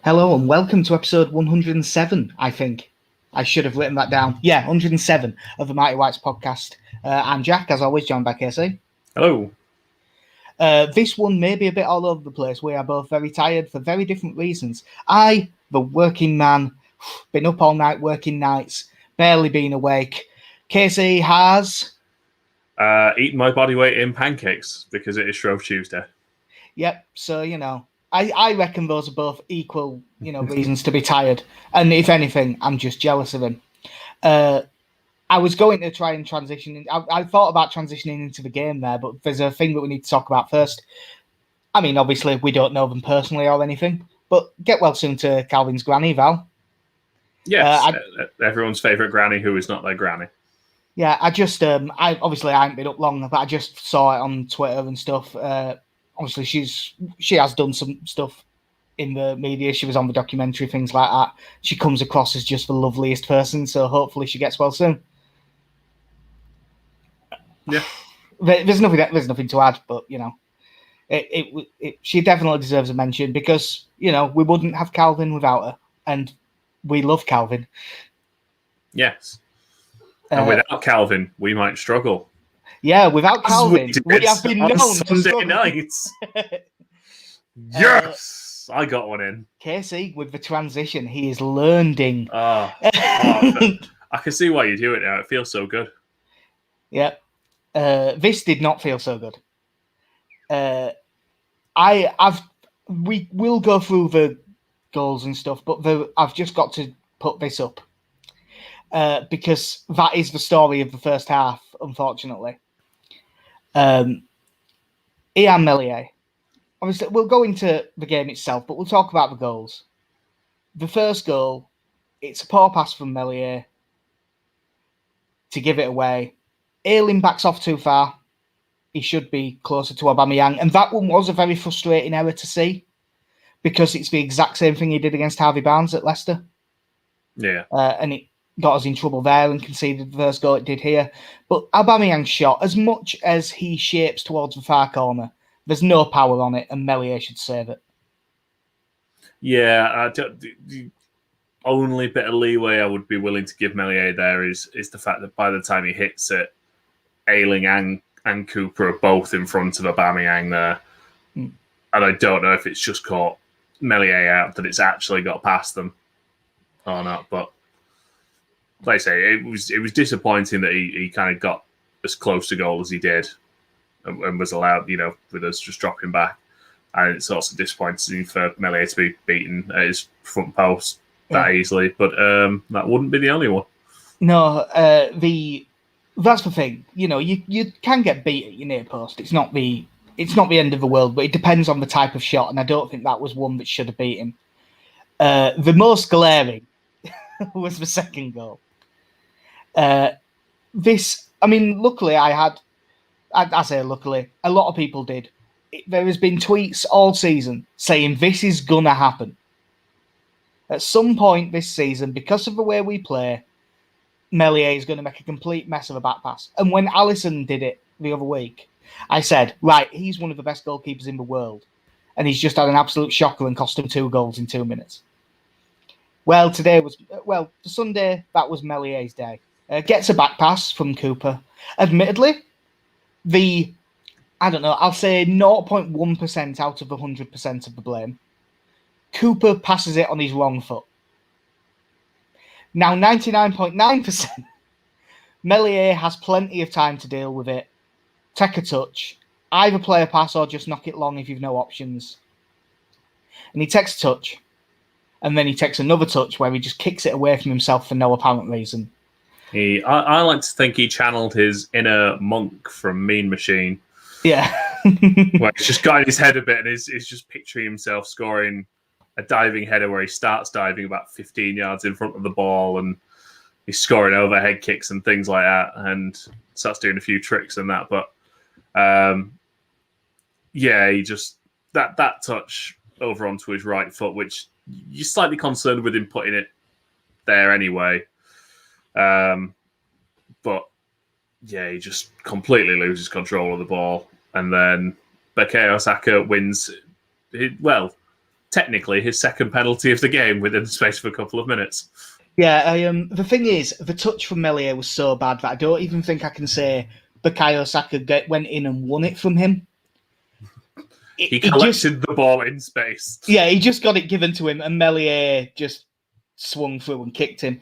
Hello and welcome to episode 107, I think. I should have written that down. Yeah, 107 of the Mighty Whites podcast. I'm Jack, as always, joined by Casey. Hello. This one may be a bit all over the place. We are both very tired for very different reasons. I, the working man, been up all night working nights, barely been awake. Casey has... Eating my body weight in pancakes because it is Shrove Tuesday. Yep, so, I reckon those are both equal, reasons to be tired. And if anything, I'm just jealous of him. I was going to try and transition. I thought about transitioning into the game there, but there's a thing that we need to talk about first. I mean, obviously, we don't know them personally or anything, but get well soon to Calvin's granny, Val. Yes, everyone's favourite granny who is not their granny. Yeah, I just, I haven't been up long, but I just saw it on Twitter and stuff. Obviously, she has done some stuff in the media. She was on the documentary, things like that. She comes across as just the loveliest person, so hopefully she gets well soon. Yeah, there's nothing to add, but she definitely deserves a mention because we wouldn't have Calvin without her, and we love Calvin. Yes, and without Calvin, we might struggle. Yeah, without Calvin, we have been known Sunday nights. Yes, I got one in. Casey, with the transition, he is learning. I can see why you do it now. It feels so good. Yeah. This did not feel so good. We will go through the goals and stuff, but I've just got to put this up because that is the story of the first half, unfortunately. Illan Meslier. Obviously, we'll go into the game itself, but we'll talk about the goals. The first goal, it's a poor pass from Meslier to give it away. Illan backs off too far. He should be closer to Aubameyang. And that one was a very frustrating error to see because it's the exact same thing he did against Harvey Barnes at Leicester. Yeah. And it got us in trouble there and conceded the first goal it did here. But Aubameyang's shot, as much as he shapes towards the far corner, there's no power on it and Meslier should save it. Yeah, the only bit of leeway I would be willing to give Meslier there is the fact that by the time he hits it, Ayling and Cooper are both in front of Aubameyang there. And I don't know if it's just caught Meslier out, that it's actually got past them or not. But like I say, it was disappointing that he kind of got as close to goal as he did and was allowed, with us just dropping back. And it's also disappointing for Meslier to be beaten at his front post that easily. But that wouldn't be the only one. No, that's the thing. You can get beat at your near post. It's not the end of the world, but it depends on the type of shot, and I don't think that was one that should have beat him. The most glaring was the second goal. Luckily I say luckily, a lot of people did. There has been tweets all season saying this is gonna happen. At some point this season, because of the way we play, Meslier is going to make a complete mess of a back pass. And when Alisson did it the other week, I said, right, he's one of the best goalkeepers in the world. And he's just had an absolute shocker and cost him 2 goals in 2 minutes. Well, Sunday, that was Meslier's day. Gets a back pass from Cooper. Admittedly, I'll say 0.1% out of the 100% of the blame. Cooper passes it on his wrong foot. Now, 99.9%, Meslier has plenty of time to deal with it. Take a touch. Either play a pass or just knock it long if you've no options. And he takes a touch. And then he takes another touch where he just kicks it away from himself for no apparent reason. I like to think he channeled his inner monk from Mean Machine. Yeah. Where he's just got in his head a bit and he's just picturing himself scoring a diving header where he starts diving about 15 yards in front of the ball and he's scoring overhead kicks and things like that and starts doing a few tricks and that. But he just that touch over onto his right foot, which you're slightly concerned with him putting it there anyway. But he just completely loses control of the ball. And then Bukayo Saka wins. technically his second penalty of the game within the space of a couple of minutes. Yeah, the thing is, the touch from Meslier was so bad that I don't even think I can say Bukayo Saka went in and won it from him. He collected the ball in space. Yeah, he just got it given to him, and Meslier just swung through and kicked him.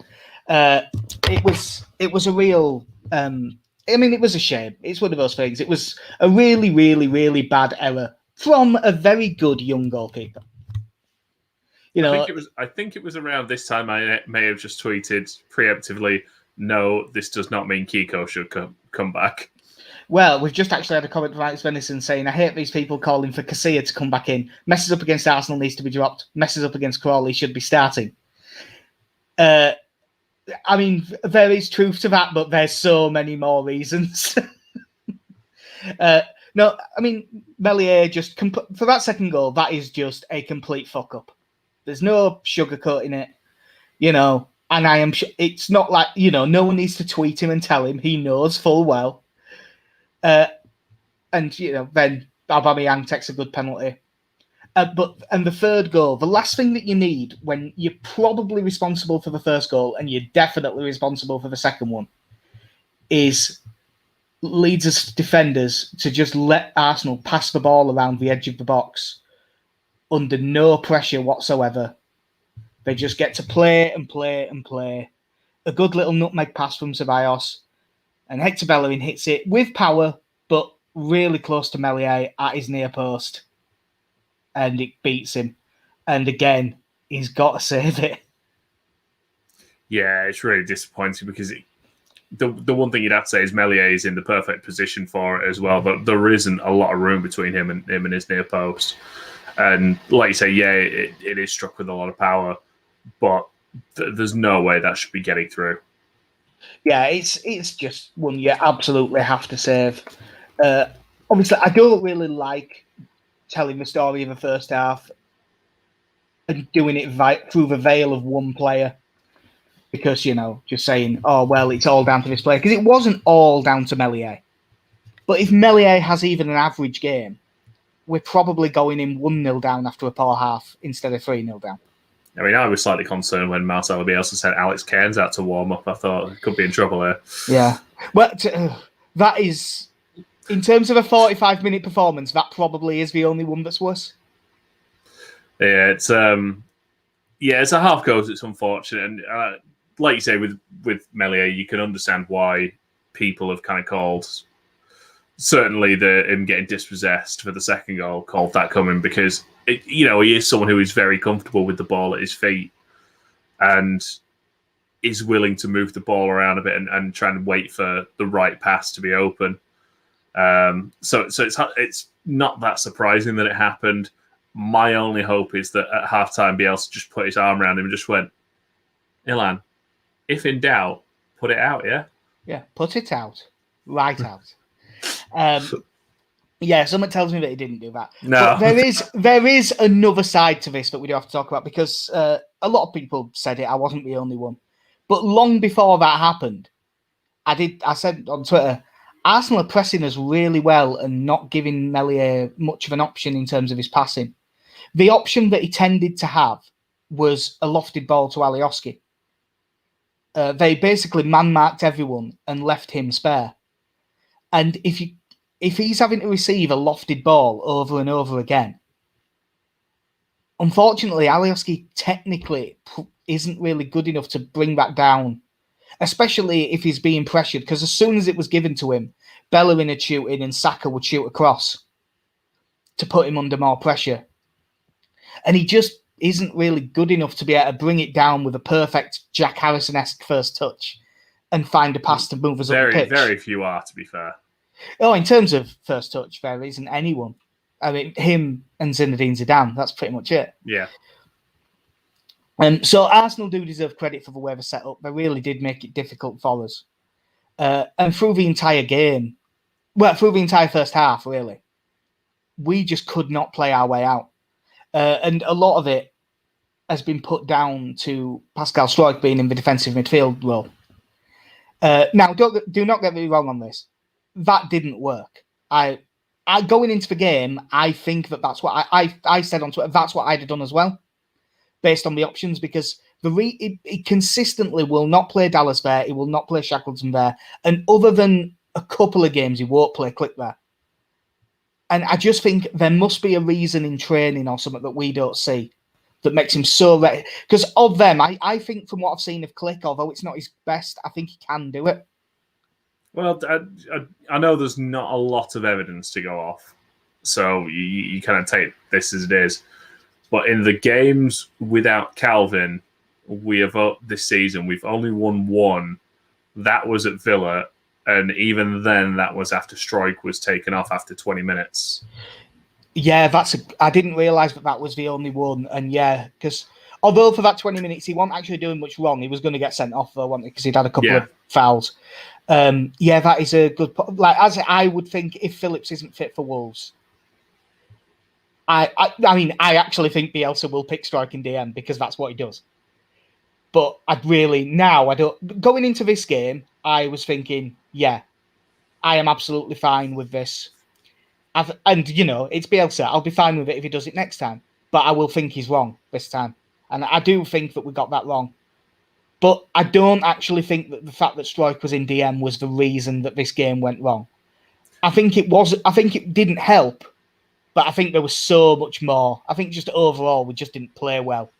It was a real. It was a shame. It's one of those things. It was a really, really, really bad error from a very good young goalkeeper. I think it was around this time I may have just tweeted preemptively, no, this does not mean Kiko should come back. Well, we've just actually had a comment from Alex Venison saying, I hate these people calling for Casilla to come back in. Messes up against Arsenal needs to be dropped. Messes up against Crawley should be starting. There is truth to that, but there's so many more reasons. Meslier just for that second goal, that is just a complete fuck up. There's no sugarcoating it, and I am it's not like, no one needs to tweet him and tell him. He knows full well. Then Aubameyang takes a good penalty. And the third goal, the last thing that you need when you're probably responsible for the first goal and you're definitely responsible for the second one, is Leeds' defenders to just let Arsenal pass the ball around the edge of the box under no pressure whatsoever. They just get to play and play and play. A good little nutmeg pass from Ceballos, and Hector Bellerin hits it with power, but really close to Meslier at his near post. And it beats him. And again, he's got to save it. Yeah, it's really disappointing because the one thing you'd have to say is Meslier is in the perfect position for it as well, but there isn't a lot of room between him and his near post. And like you say, yeah, it is struck with a lot of power, but there's no way that should be getting through. Yeah, it's just one you absolutely have to save. Obviously, I don't really like telling the story of the first half and doing it through the veil of one player, because, just saying, oh, well, it's all down to this player, because it wasn't all down to Meslier. But if Meslier has even an average game, we're probably going in 1-0 down after a poor half instead of 3-0 down. I was slightly concerned when Marcelo Bielsa sent Alex Cairns out to warm up. I thought he could be in trouble there. Yeah. Well, that is, in terms of a 45-minute performance, that probably is the only one that's worse. Yeah, it's a half goal. It's unfortunate, and like you say, with Meslier, you can understand why people have kind of called. Certainly, him getting dispossessed for the second goal, called that coming, because he is someone who is very comfortable with the ball at his feet and is willing to move the ball around a bit and try and wait for the right pass to be open. So it's not that surprising that it happened. My only hope is that at halftime, Bielsa just put his arm around him and just went, Illan, if in doubt, put it out, yeah? Yeah, put it out. Right out. Something tells me that he didn't do that. No. But there is another side to this that we do have to talk about, because a lot of people said it. I wasn't the only one. But long before that happened, I said on Twitter, Arsenal are pressing us really well and not giving Meslier much of an option in terms of his passing. The option that he tended to have was a lofted ball to Alioski. They basically man-marked everyone and left him spare. And if he's having to receive a lofted ball over and over again, unfortunately, Alioski technically isn't really good enough to bring that down, especially if he's being pressured, because as soon as it was given to him, Bellerin would shoot in and Saka would shoot across to put him under more pressure. And he just isn't really good enough to be able to bring it down with a perfect Jack Harrison-esque first touch and find a pass to move us up the pitch. Very few are, to be fair. Oh, in terms of first touch, there isn't anyone. I mean, him and Zinedine Zidane, that's pretty much it. Yeah. So Arsenal do deserve credit for the way they set up. They really did make it difficult for us. And through the entire game, through the entire first half, really, we just could not play our way out. And a lot of it has been put down to Pascal Struijk being in the defensive midfield role. Now, do not get me wrong on this. That didn't work. I going into the game, I think that's what I said on Twitter. That's what I'd have done as well, based on the options, because he consistently will not play Dallas there. He will not play Shackleton there. And other than a couple of games, he won't play Click there. And I just think there must be a reason in training or something that we don't see that makes him so ready. Because of them, I think from what I've seen of Click, although it's not his best, I think he can do it. Well, I know there's not a lot of evidence to go off, so you kind of take this as it is. But in the games without Calvin, this season, we've only won one. That was at Villa, and even then, that was after Struijk was taken off after 20 minutes. Yeah, I didn't realise that was the only one. And yeah, because although for that 20 minutes, he wasn't actually doing much wrong, he was going to get sent off, though, wasn't he? Because he'd had a couple of fouls. That is a good point. Like, as I would think, if Phillips isn't fit for Wolves, I actually think Bielsa will pick Struijk in DM because that's what he does. But going into this game, I was thinking, yeah, I am absolutely fine with this. It's Bielsa. I'll be fine with it if he does it next time. But I will think he's wrong this time. And I do think that we got that wrong. But I don't actually think that the fact that Struijk was in DM was the reason that this game went wrong. I think it didn't help, but I think there was so much more. I think just overall, we just didn't play well.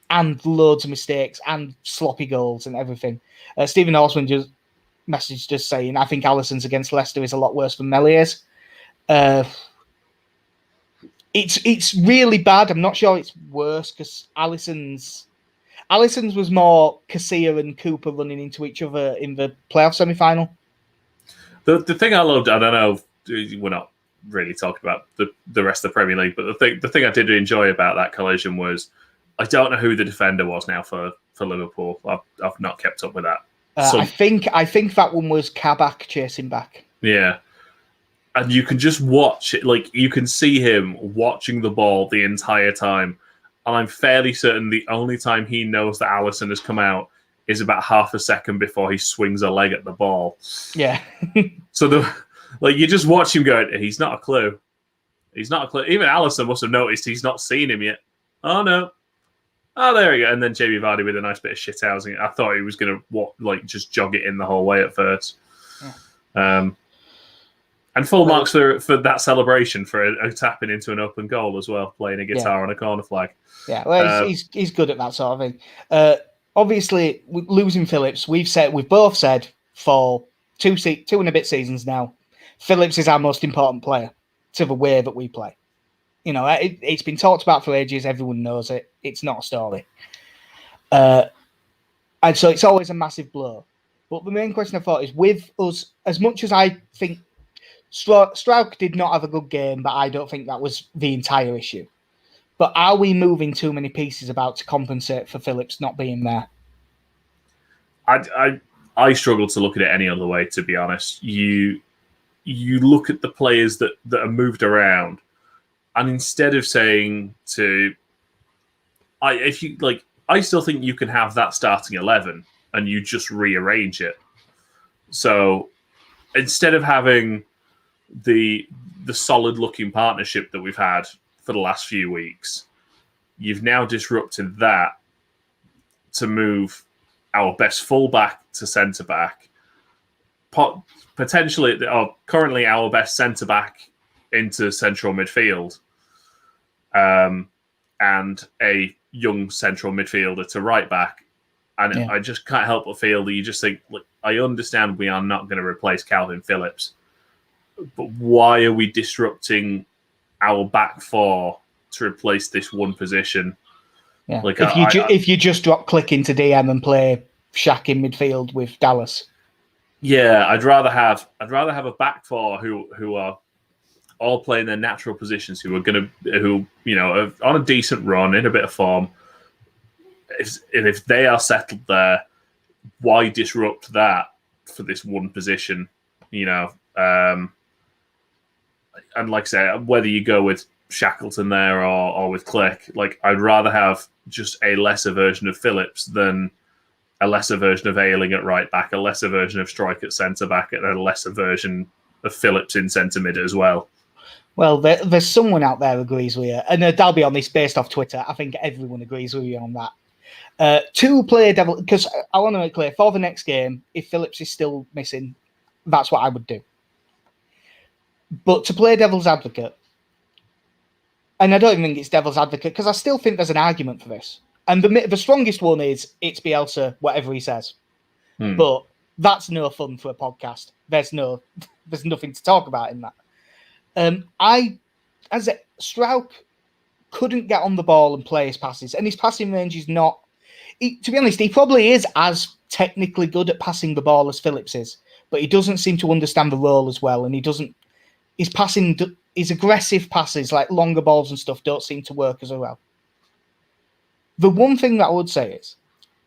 And loads of mistakes and sloppy goals and everything. Stephen Horseman just messaged us saying, I think Alisson's against Leicester is a lot worse than Meslier's. It's really bad. I'm not sure it's worse because Alisson's was more Casilla and Cooper running into each other in the playoff semi-final. The thing I loved, I don't know, we're not really talking about the rest of the Premier League, but the thing I did enjoy about that collision was, I don't know who the defender was now for Liverpool. I've not kept up with that. I think that one was Kabak chasing back. Yeah. And you can just watch it, like you can see him watching the ball the entire time. And I'm fairly certain the only time he knows that Alisson has come out is about half a second before he swings a leg at the ball. Yeah. So you just watch him go, he's not a clue. He's not a clue. Even Alisson must have noticed he's not seen him yet. Oh, no. Oh, there we go. And then Jamie Vardy with a nice bit of shithousing. I thought he was going to just jog it in the whole way at first. Yeah. And full marks for that celebration for a tapping into an open goal as well, playing a guitar on a corner flag. Yeah, well, he's good at that sort of thing. Obviously, losing Phillips, we've both said for two and a bit seasons now, Phillips is our most important player to the way that we play. You know, it's been talked about for ages. Everyone knows it. It's not a story. And so it's always a massive blow. But the main question I thought is, with us, as much as I think Struijk did not have a good game, but I don't think that was the entire issue. But are we moving too many pieces about to compensate for Phillips not being there? I struggle to look at it any other way, to be honest. You look at the players that are moved around, and instead of saying I still think you can have that starting 11 and you just rearrange it. So instead of having the solid looking partnership that we've had for the last few weeks, you've now disrupted that to move our best fullback to centre back, potentially or currently our best centre back into central midfield, and a young central midfielder to right back. And I just can't help but feel that you just think, look, I understand we are not going to replace Calvin Phillips, but why are we disrupting our back four to replace this one position? Yeah. Like if you just drop Click into DM and play Shaq in midfield with Dallas. Yeah, I'd rather have a back four who are all playing their natural positions, who are on a decent run, in a bit of form. If they are settled there, why disrupt that for this one position? And like I say, whether you go with Shackleton there or with Click, like I'd rather have just a lesser version of Phillips than a lesser version of Ayling at right back, a lesser version of Struijk at centre back, and a lesser version of Phillips in centre mid as well. Well, there's someone out there who agrees with you. And I'll be honest, based off Twitter, I think everyone agrees with you on that. To play devil, because I want to make clear, for the next game, if Phillips is still missing, that's what I would do. But to play devil's advocate, and I don't even think it's devil's advocate, because I still think there's an argument for this. And the strongest one is, it's Bielsa, whatever he says. But that's no fun for a podcast. There's nothing to talk about in that. Strauch couldn't get on the ball and play his passes, and his passing range is not. To be honest, he probably is as technically good at passing the ball as Phillips is, but he doesn't seem to understand the role as well, and he doesn't. His aggressive passes, like longer balls and stuff, don't seem to work as well. The one thing that I would say is,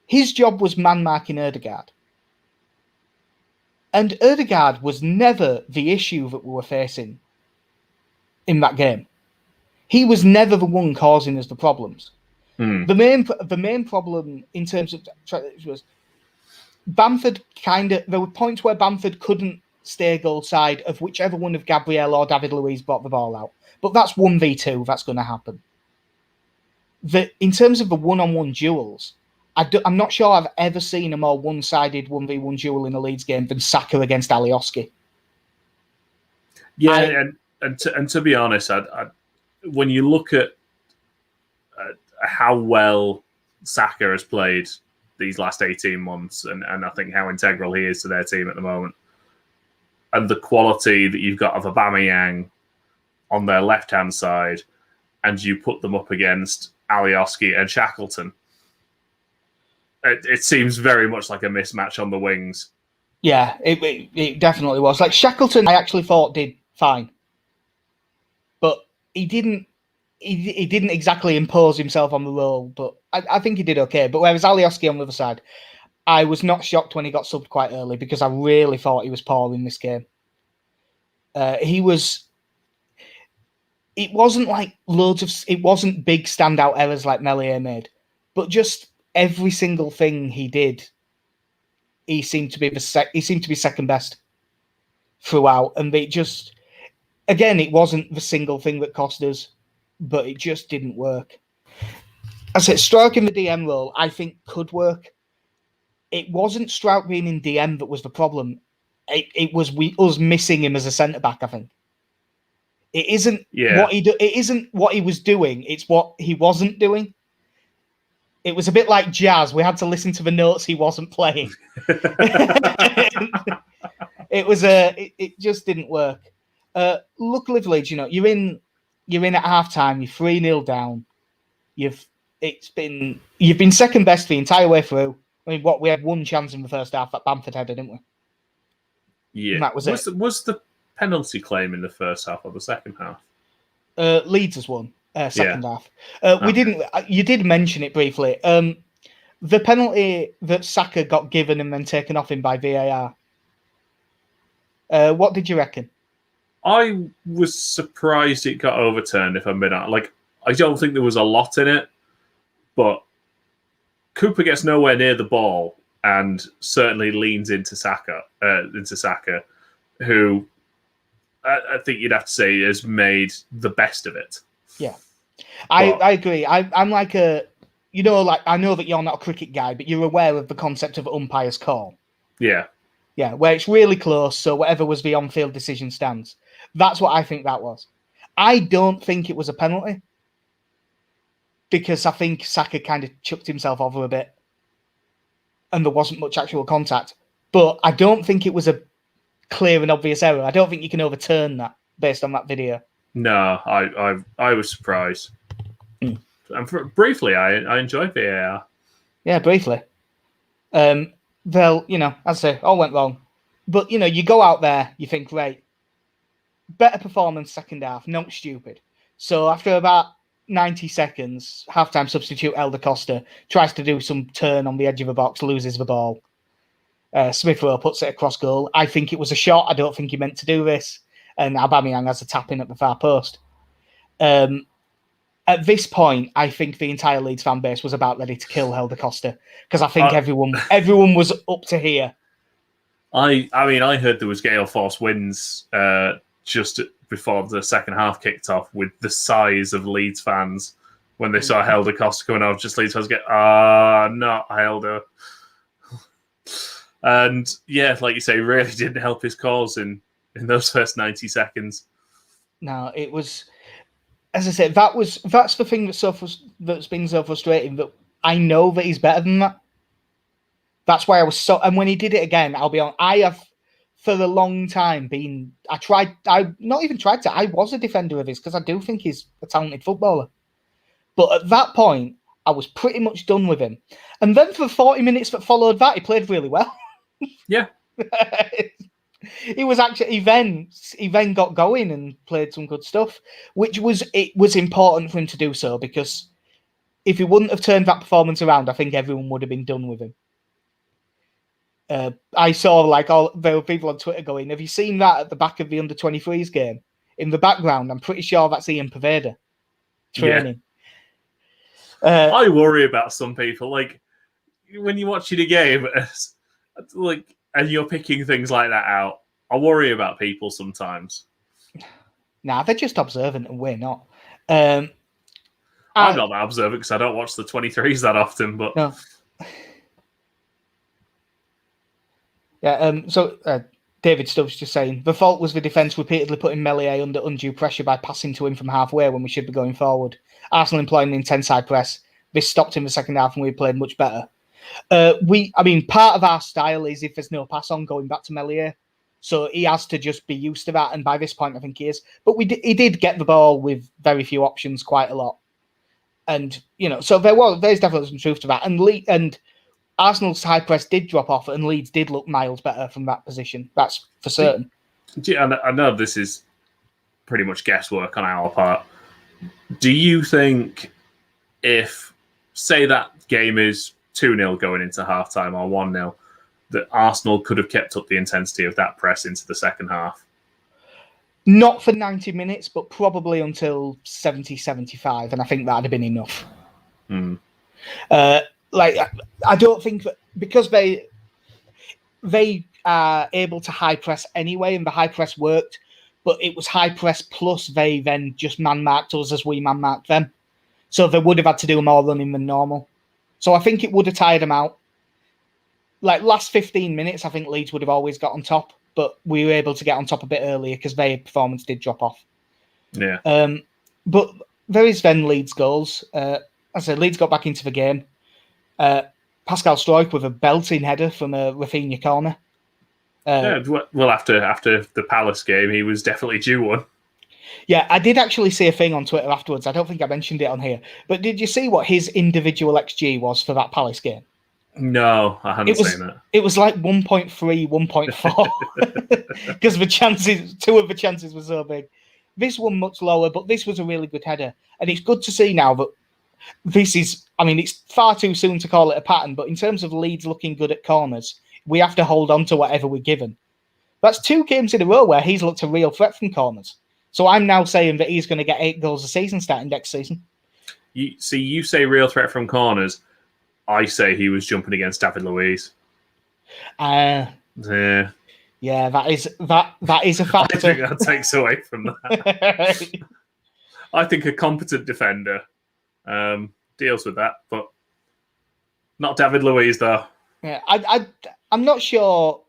his job was man-marking Ødegaard. And Ødegaard was never the issue that we were facing in that game. He was never the one causing us the problems. The main problem in terms of was Bamford there were points where Bamford couldn't stay goal side of whichever one of Gabriel or David Luiz brought the ball out. But that's 1v2, that's going to happen. In terms of the one-on-one duels, I'm not sure I've ever seen a more one-sided 1v1 duel in a Leeds game than Saka against Alioski. Yeah, and to be honest, when you look at how well Saka has played these last 18 months, and I think how integral he is to their team at the moment, and the quality that you've got of Aubameyang on their left-hand side, and you put them up against Alioski and Shackleton, it seems very much like a mismatch on the wings. Yeah, it definitely was. Like Shackleton, I actually thought did fine, but he didn't exactly impose himself on the role. But I think he did okay. But whereas Alioski on the other side, I was not shocked when he got subbed quite early because I really thought he was poor in this game. It wasn't like it wasn't big standout errors like Meslier made, but just every single thing he did, he seemed to be second best throughout, and it wasn't the single thing that cost us, but it just didn't work. I said Strauch in the DM role, I think could work. It wasn't Strauch being in DM that was the problem. It was us missing him as a centre back. I think it isn't It isn't what he was doing. It's what he wasn't doing. It was a bit like jazz. We had to listen to the notes he wasn't playing. It just didn't work. Luckily, Leeds, you're in at half time. You're 3-0 down. You've been second best the entire way through. I mean, we had one chance in the first half that Bamford headed, didn't we? Yeah, and that was it. Was the penalty claim in the first half or the second half? Leeds has won. Second half. We didn't. You did mention it briefly. The penalty that Saka got given and then taken off him by VAR. What did you reckon? I was surprised it got overturned. If I'm being honest, I don't think there was a lot in it, but Cooper gets nowhere near the ball and certainly leans into Saka. Who I think you'd have to say has made the best of it. Yeah. I agree. I'm like I know that you're not a cricket guy, but you're aware of the concept of umpire's call. Yeah. Yeah, where it's really close, so whatever was the on-field decision stands. That's what I think that was. I don't think it was a penalty because I think Saka kind of chucked himself over a bit and there wasn't much actual contact. But I don't think it was a clear and obvious error. I don't think you can overturn that based on that video. No, I was surprised. And briefly, I enjoyed VAR. Yeah, briefly. They'll, as I say, all went wrong. But, you go out there, you think, right, better performance second half, not stupid. So after about 90 seconds, halftime substitute Elder Costa tries to do some turn on the edge of the box, loses the ball. Smith Rowe puts it across goal. I think it was a shot. I don't think he meant to do this. And Aubameyang has a tap in at the far post. At this point, I think the entire Leeds fan base was about ready to kill Helder Costa because I think everyone was up to here. I mean, I heard there was gale force winds just before the second half kicked off with the size of Leeds fans when they saw Helder Costa coming off. Just Leeds fans get, not Helder. And yeah, like you say, really didn't help his cause in those first 90 seconds. No, it was, as I said, that's the thing that's been so frustrating, that I know that he's better than that. That's why I was so, and when he did it again, I'll be honest, I have for a long time I was a defender of his because I do think he's a talented footballer. But at that point, I was pretty much done with him. And then for the 40 minutes that followed that, he played really well. Yeah. He was actually, he then got going and played some good stuff, it was important for him to do so, because if he wouldn't have turned that performance around, I think everyone would have been done with him. I saw there were people on Twitter going, have you seen that at the back of the under-23s game? In the background, I'm pretty sure that's Ian Poveda training. Yeah. I worry about some people. Like, when you're watching a game, and you're picking things like that out, I worry about people sometimes. Nah, they're just observant and we're not. I'm not that observant because I don't watch the 23s that often, but... No. Yeah, so David Stubbs just saying, the fault was the defence repeatedly putting Meslier under undue pressure by passing to him from halfway when we should be going forward. Arsenal employing the intense high press. This stopped in the second half and we played much better. Part of our style is if there's no pass on, going back to Meslier. So he has to just be used to that, and by this point I think he is. But he did get the ball with very few options quite a lot. And, so there's definitely some truth to that. And Arsenal's high press did drop off, and Leeds did look miles better from that position. That's for certain. I know this is pretty much guesswork on our part. Do you think if, say that game is 2-0 going into halftime or 1-0, that Arsenal could have kept up the intensity of that press into the second half? Not for 90 minutes, but probably until 70, 75, and I think that'd have been enough. I don't think that, because they are able to high press anyway, and the high press worked, but it was high press plus they then just man-marked us as we man-marked them. So they would have had to do more running than normal. So I think it would have tired them out. Like, last 15 minutes, I think Leeds would have always got on top, but we were able to get on top a bit earlier because their performance did drop off. Yeah. But there is then Leeds goals. As I said, Leeds got back into the game. Pascal Struijk with a belting header from a Rafinha corner. Well, after the Palace game, he was definitely due one. Yeah, I did actually see a thing on Twitter afterwards. I don't think I mentioned it on here. But did you see what his individual XG was for that Palace game? No, I hadn't seen it. It was like 1.3, 1.4. Because two of the chances were so big. This one much lower, but this was a really good header. And it's good to see now that this is, it's far too soon to call it a pattern, but in terms of Leeds looking good at corners, we have to hold on to whatever we're given. That's 2 games in a row where he's looked a real threat from corners. So I'm now saying that he's going to get 8 goals a season starting next season. You say real threat from corners. I say he was jumping against David Luiz. Yeah, that is a factor. I think that takes away from that. I think a competent defender deals with that, but not David Luiz, though. Yeah, I'm not sure.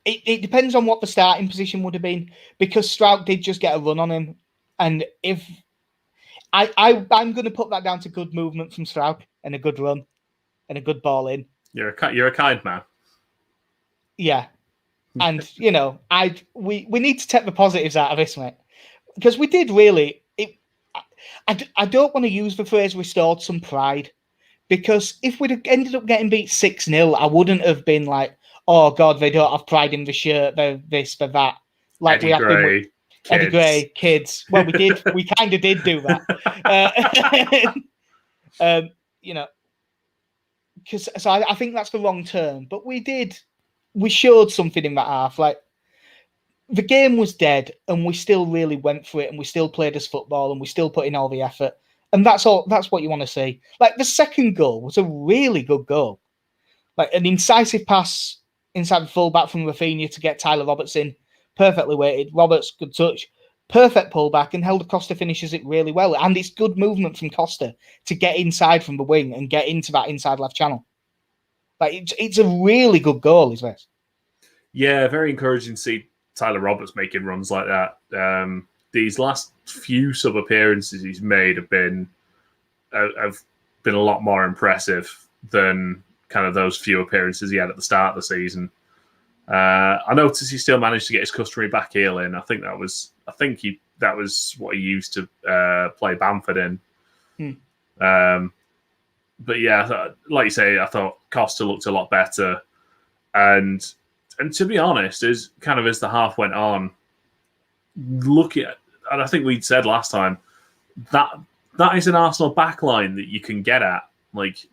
It depends on what the starting position would have been, because Struijk did just get a run on him, and if I'm going to put that down to good movement from Struijk and a good run and a good ball in. You're a kind man. Yeah, and we need to take the positives out of this, mate, because we did really. I don't want to use the phrase restored some pride, because if we'd have ended up getting beat 6-0, I wouldn't have been like, oh God, they don't have pride in the shirt, they're this, they're that. Like Eddie we have Gray, been with Eddie Gray, kids. Well, we did. We kind of did do that. So I think that's the wrong term. But we showed something in that half. Like, the game was dead, and we still really went for it, and we still played as football, and we still put in all the effort. And that's all. That's what you want to see. Like, the second goal was a really good goal. Like, an incisive pass inside the fullback from Rafinha to get Tyler Roberts in. Perfectly weighted. Roberts, good touch. Perfect pullback, and Helder Costa finishes it really well. And it's good movement from Costa to get inside from the wing and get into that inside left channel. Like it's a really good goal, is this? Yeah, very encouraging to see Tyler Roberts making runs like that. These last few sub appearances he's made have been a lot more impressive than kind of those few appearances he had at the start of the season. I noticed he still managed to get his customary back heel in. I think that was what he used to play Bamford in. But yeah, like you say, I thought Costa looked a lot better, and to be honest, as the half went on, and I think we'd said last time that is an Arsenal backline that you can get at. Like,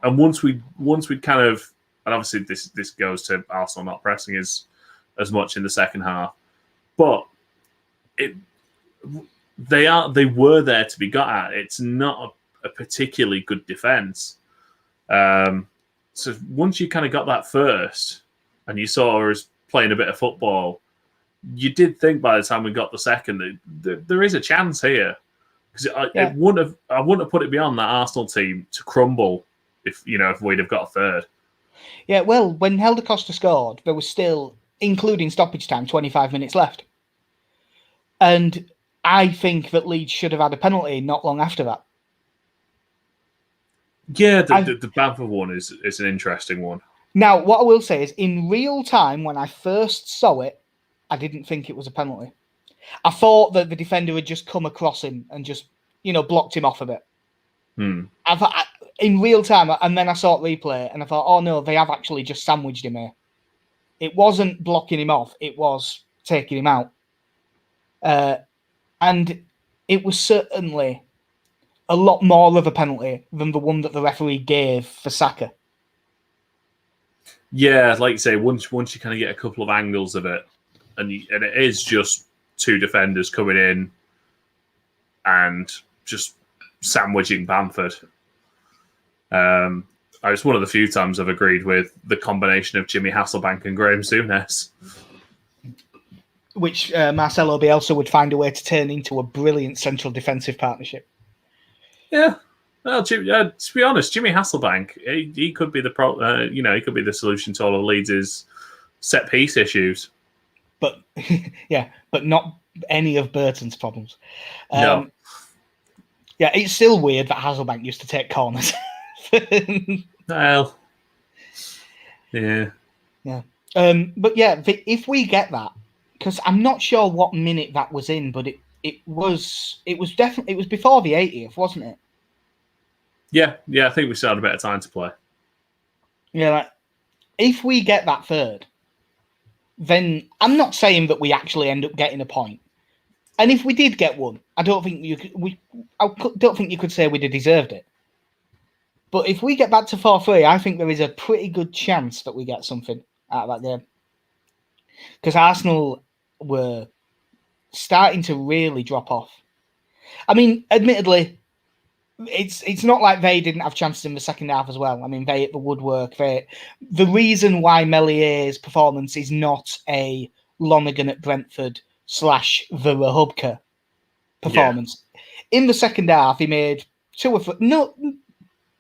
and once we kind of, and obviously this goes to Arsenal not pressing as much in the second half, but they were there to be got at. It's not a particularly good defense. So once you kind of got that first, and you saw us playing a bit of football, you did think by the time we got the second that there is a chance here, because I wouldn't have put it beyond that Arsenal team to crumble if we'd have got a third. Yeah, well, when Helder Costa scored, there was still, including stoppage time, 25 minutes left. And I think that Leeds should have had a penalty not long after that. Yeah, the Bamford one is an interesting one. Now, what I will say is, in real time, when I first saw it, I didn't think it was a penalty. I thought that the defender had just come across him and just, blocked him off a bit. I thought, in real time, and then I saw it replay, and I thought, oh no, they have actually just sandwiched him here. It wasn't blocking him off, it was taking him out. And it was certainly a lot more of a penalty than the one that the referee gave for Saka. Yeah, like you say, once you kind of get a couple of angles of it, and it is just two defenders coming in and just sandwiching Bamford. It's one of the few times I've agreed with the combination of Jimmy Hasselbank and Graham Souness. Which Marcelo Bielsa would find a way to turn into a brilliant central defensive partnership. Yeah. Well, to be honest, Jimmy Hasselbank, he could be he could be the solution to all of Leeds' set piece issues. But but not any of Burton's problems. No. Yeah, it's still weird that Hasselbank used to take corners. Well, yeah. Yeah. But yeah, if we get that, because I'm not sure what minute that was in, but it was before the 80th, wasn't it? Yeah, I think we still had a bit of time to play. Yeah, like, if we get that third, then I'm not saying that we actually end up getting a point. And if we did get one, I don't think you could say we'd have deserved it. But if we get back to 4-3, I think there is a pretty good chance that we get something out of that game. Because Arsenal were starting to really drop off. I mean, admittedly, it's not like they didn't have chances in the second half as well. I mean, they hit the woodwork. The reason why Meslier's performance is not a Lonergan at Brentford / the Rahubka performance. Yeah. In the second half, he made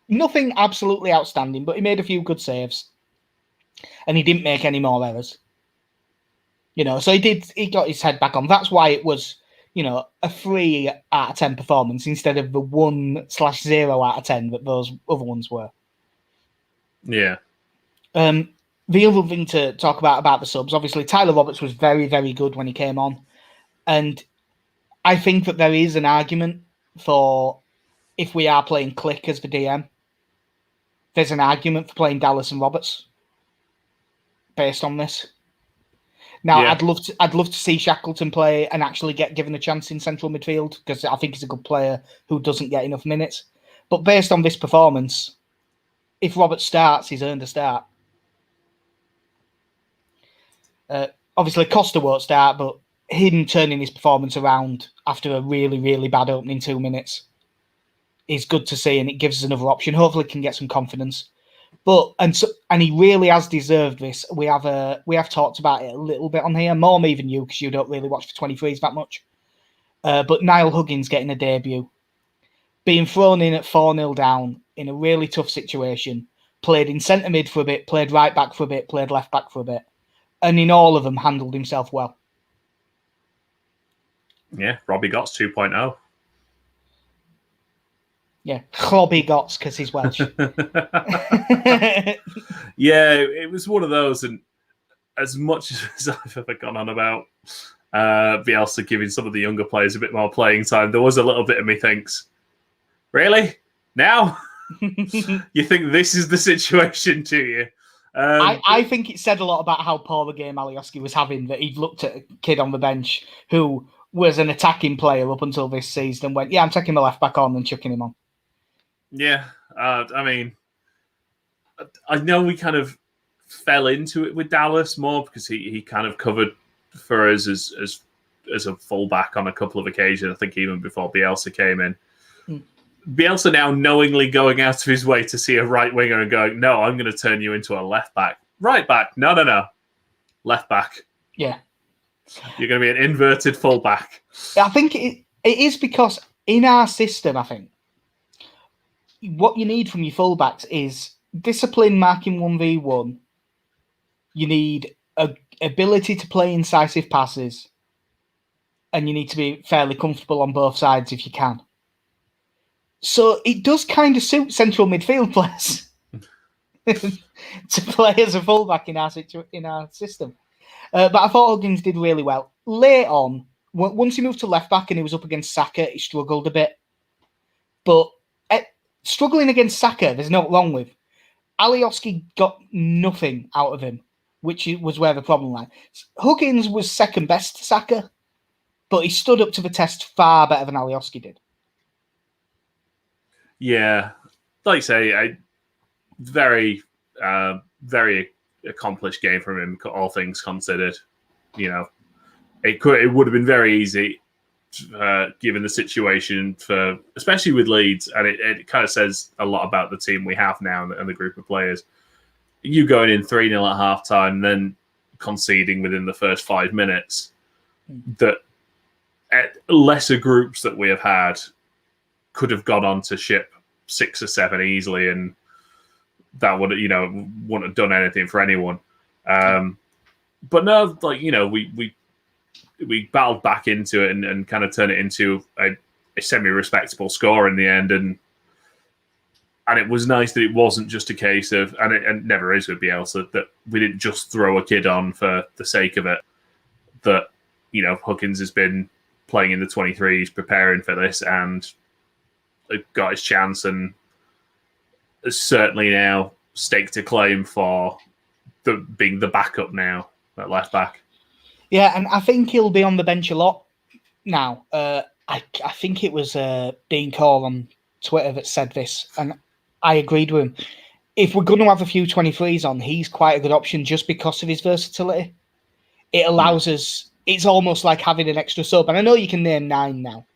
nothing absolutely outstanding, but he made a few good saves. And he didn't make any more errors. So he got his head back on. That's why it was, a 3 out of 10 performance instead of the 1/0 out of 10 that those other ones were. Yeah. The other thing to talk about the subs, obviously, Tyler Roberts was very, very good when he came on. And I think that there is an argument for, if we are playing Click as the DM, there's an argument for playing Dallas and Roberts based on this. Now, yeah. I'd love to see Shackleton play and actually get given a chance in central midfield, because I think he's a good player who doesn't get enough minutes. But based on this performance, if Roberts starts, he's earned a start. Obviously, Costa won't start, but him turning his performance around after a really, really bad opening 2 minutes is good to see, and it gives us another option. Hopefully, can get some confidence. But and he really has deserved this. We have talked about it a little bit on here, more me than you, because you don't really watch for 23s that much. But Niall Huggins getting a debut, being thrown in at 4-0 down in a really tough situation, played in centre mid for a bit, played right back for a bit, played left back for a bit, and in all of them handled himself well. Yeah, Robbie Gott's 2.0. Yeah, Robbie Gott's because he's Welsh. Yeah, it was one of those, and as much as I've ever gone on about Bielsa giving some of the younger players a bit more playing time, there was a little bit of me thinks, really? Now? You think this is the situation, do you? I think it said a lot about how poor the game Alioski was having, that he'd looked at a kid on the bench who was an attacking player up until this season and went, yeah, I'm taking the left back on and chucking him on. Yeah, I mean, I know we kind of fell into it with Dallas more because he kind of covered for us as a fullback on a couple of occasions. I think even before Bielsa came in. Bielsa now knowingly going out of his way to see a right winger and going, no, I'm going to turn you into a left back. Right back. No. Left back. Yeah. You're going to be an inverted fullback. I think it is because in our system, I think, what you need from your fullbacks is discipline marking 1v1. You need a ability to play incisive passes. And you need to be fairly comfortable on both sides if you can. So it does kind of suit central midfield players to play as a fullback in our system. But I thought Huggins did really well. Late on, once he moved to left back and he was up against Saka, he struggled a bit. But struggling against Saka, there's no wrong with. Alioski got nothing out of him, which was where the problem lay. Huggins was second best to Saka, but he stood up to the test far better than Alioski did. Yeah, like I say, very accomplished game from him, all things considered. You know, it would have been very easy, given the situation, for especially with Leeds, and it kind of says a lot about the team we have now and the group of players. You going in 3-0 at half time, then conceding within the first 5 minutes, that lesser groups that we have had could have gone on to ship 6 or 7 easily, and that would, wouldn't have done anything for anyone. But no, we battled back into it and kind of turned it into a semi-respectable score in the end, and it was nice that it wasn't just a case of, and it never is with Bielsa, that we didn't just throw a kid on for the sake of it. That Huggins has been playing in the 23s, preparing for this, and got his chance, and is certainly now staked a claim for being the backup now at left back. Yeah, and I think he'll be on the bench a lot now. I think it was Dean Cole on Twitter that said this, and I agreed with him. If we're going to have a few 23s on, he's quite a good option just because of his versatility. It allows us. It's almost like having an extra sub, and I know you can name 9 now.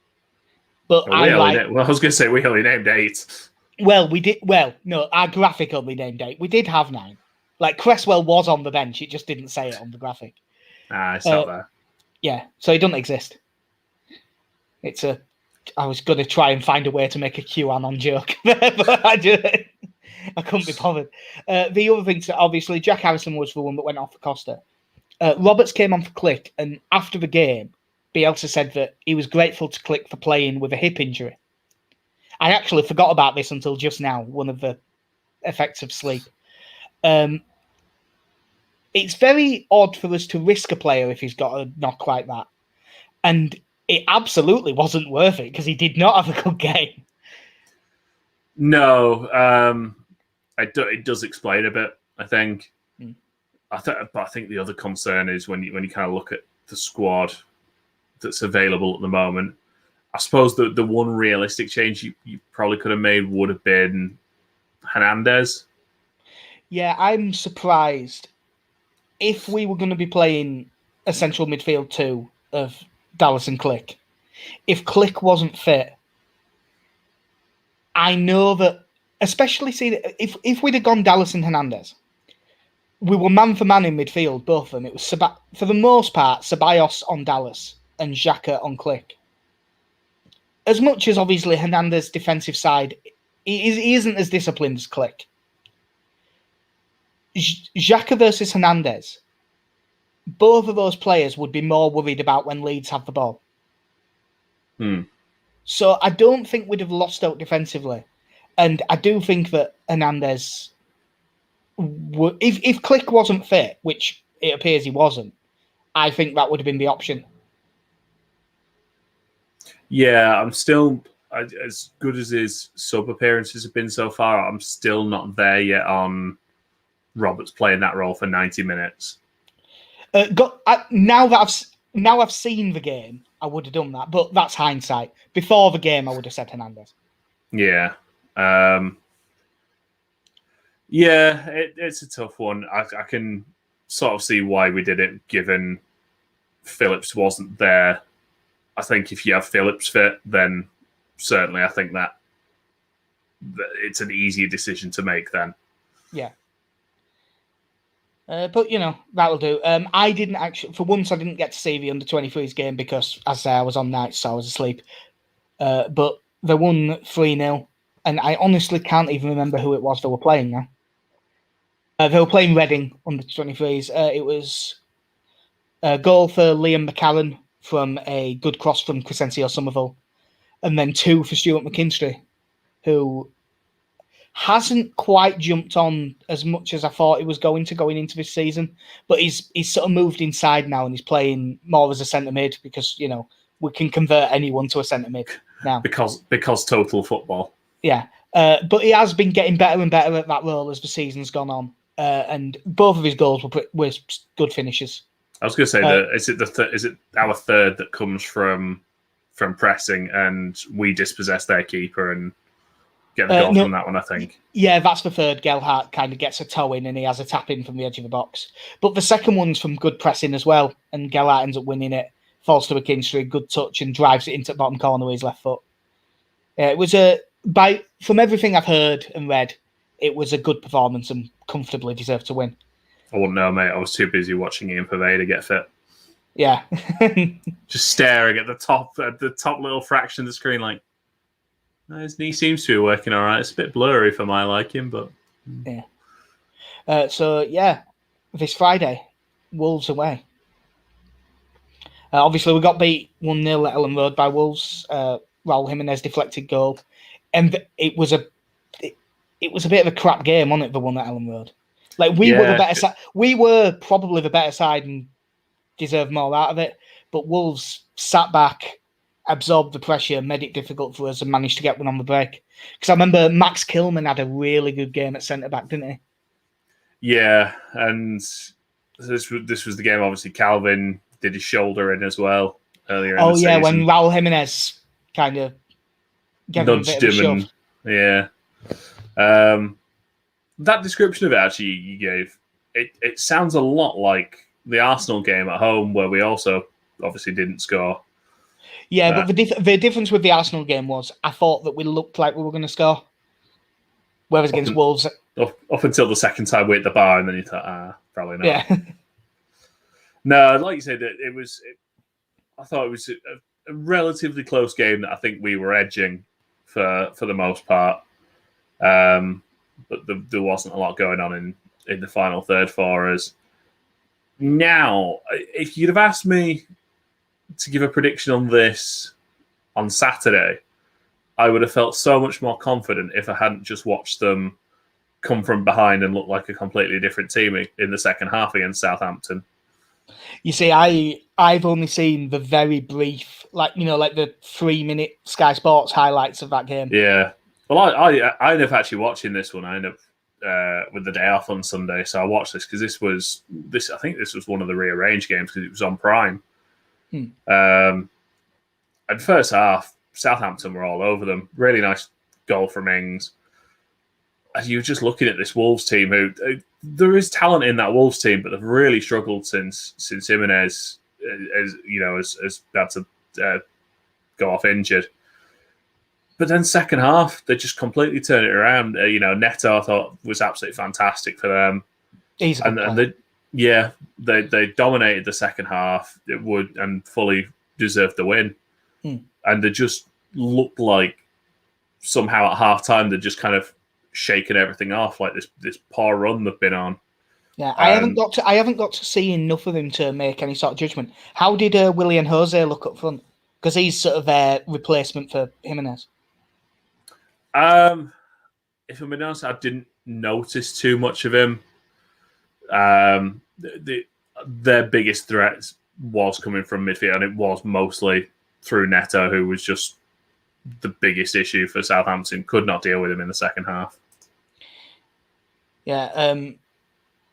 But I was going to say we only named 8. Well, we did. Well, no, our graphic only named 8. We did have 9. Like Cresswell was on the bench, it just didn't say it on the graphic. It's not there. Yeah, so it doesn't exist. I was going to try and find a way to make a QAnon joke, but I couldn't be bothered. The other thing, obviously, Jack Harrison was the one that went off for Costa. Roberts came on for Click, and after the game, Bielsa said that he was grateful to Click for playing with a hip injury. I actually forgot about this until just now, one of the effects of sleep. It's very odd for us to risk a player if he's got a knock like that. And it absolutely wasn't worth it because he did not have a good game. No, it does explain a bit, I think. But I think the other concern is when you kind of look at the squad that's available at the moment. I suppose the one realistic change you probably could have made would have been Hernandez. Yeah, I'm surprised. If we were going to be playing a central midfield 2 of Dallas and Click, if Click wasn't fit, I know that, especially if we'd have gone Dallas and Hernandez, we were man for man in midfield, both of them. It was, for the most part, Ceballos on Dallas and Xhaka on Click. as much as obviously Hernandez's defensive side, he isn't as disciplined as Click. Xhaka versus Hernandez, both of those players would be more worried about when Leeds have the ball. So I don't think we'd have lost out defensively. And I do think that Hernandez, if Click wasn't fit, which it appears he wasn't, I think that would have been the option. Yeah, I'm still, as good as his sub appearances have been so far, I'm still not there yet on Roberts playing that role for 90 minutes. Now I've seen the game, I would have done that, but that's hindsight. Before the game, I would have said Hernandez. Yeah. It's a tough one. I can sort of see why we did it, given Phillips wasn't there. I think if you have Phillips fit, then certainly I think that it's an easier decision to make then. Yeah. But, that'll do. I didn't actually, for once, I didn't get to see the under-23s game because, as I say, I was on nights, so I was asleep. But they won 3-0, and I honestly can't even remember who it was they were playing now. They were playing Reading under-23s. It was a goal for Liam McCarran from a good cross from Crescencio Somerville, and then 2 for Stuart McKinstry, who hasn't quite jumped on as much as I thought he was going into this season, but he's sort of moved inside now and he's playing more as a centre mid because we can convert anyone to a centre mid now because total football. Yeah, but he has been getting better and better at that role as the season's gone on, and both of his goals were good finishes. I was going to say that is it our third that comes from pressing and we dispossess their keeper and get the goal from that one, I think. Yeah, that's the third. Gelhardt kind of gets a toe in and he has a tap in from the edge of the box. But the second one's from good pressing as well, and Gelhardt ends up winning it, falls to McKinstry, good touch, and drives it into the bottom corner with his left foot. It was from everything I've heard and read, it was a good performance and comfortably deserved to win. I wouldn't know, mate. I was too busy watching Ian Purvey get fit. Yeah. Just staring at the top little fraction of the screen like, his knee seems to be working all right. It's a bit blurry for my liking, but... Yeah. This Friday, Wolves away. Obviously, we got beat 1-0 at Ellen Road by Wolves. Raul Jimenez deflected goal. And it was a bit of a crap game, wasn't it, the one at Ellen Road? Like, we were the better side. We were probably the better side and deserved more out of it. But Wolves sat back, absorbed the pressure, made it difficult for us and managed to get one on the break. Because I remember Max Kilman had a really good game at centre-back, didn't he? Yeah, and this was the game, obviously, Calvin did his shoulder in as well earlier in the season. Oh, yeah, when Raul Jimenez kind of nudged him. That description of it actually you gave, it sounds a lot like the Arsenal game at home where we also obviously didn't score. Yeah, but the difference with the Arsenal game was I thought that we looked like we were going to score. Whereas against Wolves... Up until the second time we hit the bar and then you thought, probably not. Yeah. No, like you said, I thought it was a relatively close game that I think we were edging for the most part. But there wasn't a lot going on in the final third for us. Now, if you'd have asked me to give a prediction on this on Saturday, I would have felt so much more confident if I hadn't just watched them come from behind and look like a completely different team in the second half against Southampton. You see, I've only seen the very brief, like the 3-minute Sky Sports highlights of that game. Yeah. Well, I ended up actually watching this one. I ended up with the day off on Sunday, so I watched this because I think this was one of the rearranged games because it was on Prime. And first half, Southampton were all over them. Really nice goal from Ings. As you were just looking at this Wolves team, who there is talent in that Wolves team, but they've really struggled since Jimenez has had to go off injured. But then second half, they just completely turned it around. Neto I thought was absolutely fantastic for them. They dominated the second half. It would and fully deserved the win. And they just looked like somehow at halftime they're just kind of shaking everything off, like this poor run they've been on. Yeah, I haven't got to see enough of him to make any sort of judgment. How did Willian Jose look up front? Because he's sort of a replacement for Jimenez. If I'm being honest, I didn't notice too much of him. Their biggest threat was coming from midfield, and it was mostly through Neto, who was just the biggest issue for Southampton. Could not deal with him in the second half. Yeah,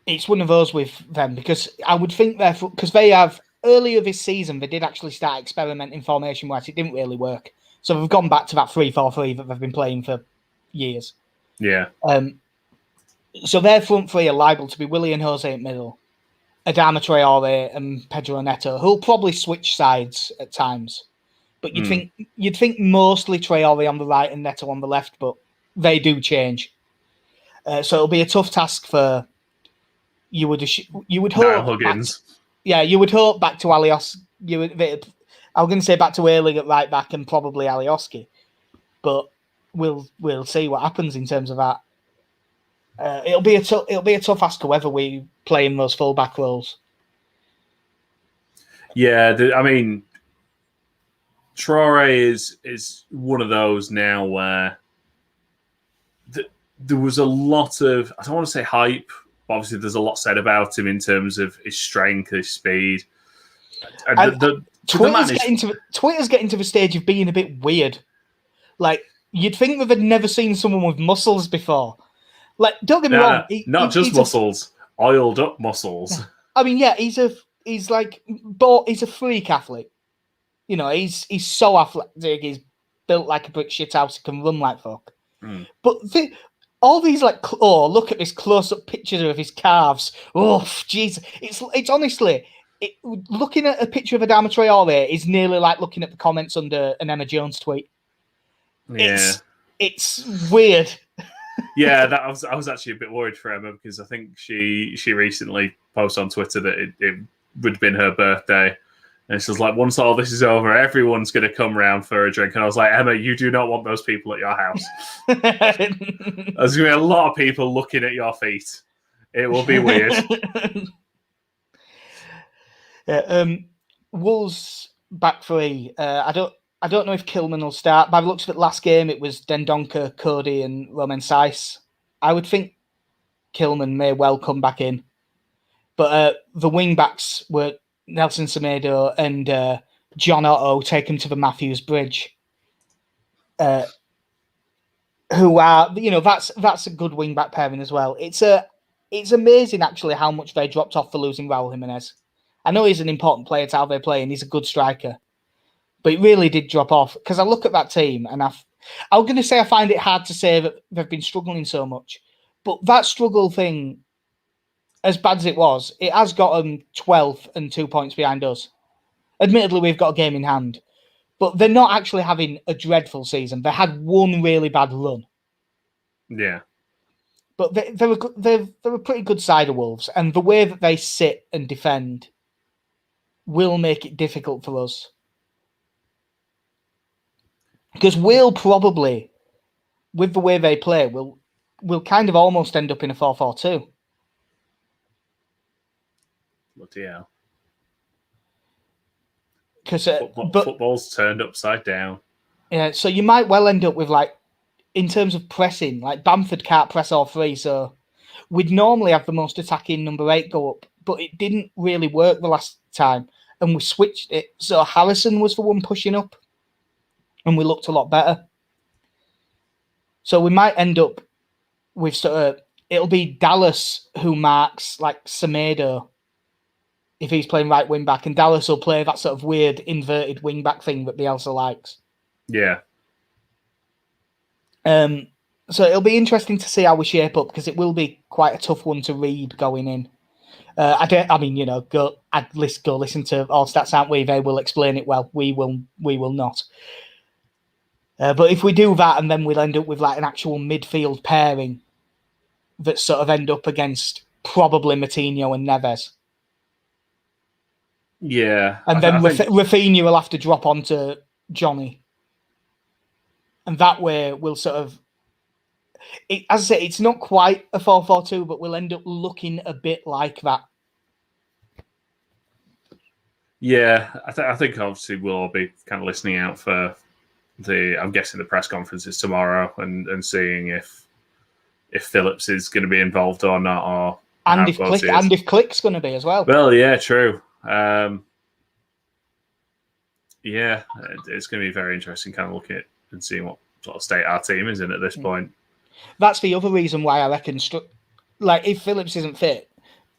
it's one of those with them, because I would think because they have earlier this season they did actually start experimenting formation wise. It didn't really work, so they've gone back to that 3-4-3 that they've been playing for years. Yeah. So their front three are liable to be Willian Jose in middle, Adama Traore, and Pedro Neto, who'll probably switch sides at times. But you'd think mostly Traore on the right and Neto on the left, but they do change. So it'll be a tough task for you would hope Huggins. You would hope back to Alioski. I was going to say back to Ayling at right back and probably Alioski, but we'll see what happens in terms of that. It'll be a tough ask whether we play in those full back roles. Yeah, I mean, Traore is one of those now where there was a lot of, I don't want to say hype, but obviously there's a lot said about him in terms of his strength, his speed. Twitter's getting to the stage of being a bit weird. Like, you'd think that they'd never seen someone with muscles before. Like, don't get me wrong. Not just muscles, oiled up muscles. I mean, yeah, he's a freak athlete. You know, he's so athletic. He's built like a brick shit house. He can run like fuck. But all these look at this close up picture of his calves. Oh, jeez, it's honestly. Looking at a picture of Adama Traore is nearly like looking at the comments under an Emma Jones tweet. Yeah, it's weird. Yeah, I was actually a bit worried for Emma, because I think she recently posted on Twitter that it would have been her birthday, and she was like, once all this is over, everyone's going to come round for a drink. And I was like, Emma, you do not want those people at your house. There's going to be a lot of people looking at your feet. It will be weird. Wolves back three. I don't know if Kilman will start. By the looks of it, last game it was Dendoncker, Cody, and Romain Saiss. I would think Kilman may well come back in, but the wing backs were Nelson Semedo and John Otto, taken to the Matthews Bridge. Who are, that's a good wing back pairing as well. It's amazing actually how much they dropped off for losing Raul Jimenez. I know he's an important player to how they play, and he's a good striker. But it really did drop off, because I look at that team and I'm going to say I find it hard to say that they've been struggling so much. But that struggle thing, as bad as it was, it has got them 12th and 2 points behind us. Admittedly, we've got a game in hand. But they're not actually having a dreadful season. They had one really bad run. Yeah. But they're a pretty good side of Wolves. And the way that they sit and defend will make it difficult for us. Because we'll probably, with the way they play, we'll kind of almost end up in a 4-4-2. Bloody hell. Football's turned upside down. Yeah, so you might well end up with, like, in terms of pressing, like Bamford can't press all three, so we'd normally have the most attacking number 8 go up, but it didn't really work the last time, and we switched it. So Harrison was the one pushing up, and we looked a lot better. So we might end up with it'll be Dallas who marks like Semedo if he's playing right wing back, and Dallas will play that sort of weird inverted wing back thing that Bielsa likes. Yeah. So it'll be interesting to see how we shape up, because it will be quite a tough one to read going in. Go listen to All Stats, aren't we? They will explain it well. We will not. But if we do that, and then we'll end up with like an actual midfield pairing that sort of end up against probably Moutinho and Neves. Yeah. And then Rafinha will have to drop onto Johnny. And that way we'll sort of, as I say, it's not quite a 4-4-2, but we'll end up looking a bit like that. Yeah, I think obviously we'll all be kind of listening out for I'm guessing the press conferences tomorrow and seeing if Phillips is going to be involved or not, or and if Click's going to be as well. Well, yeah, true. Yeah, it's going to be very interesting, kind of looking at and seeing what sort of state our team is in at this point. That's the other reason why I reckon, like, if Phillips isn't fit,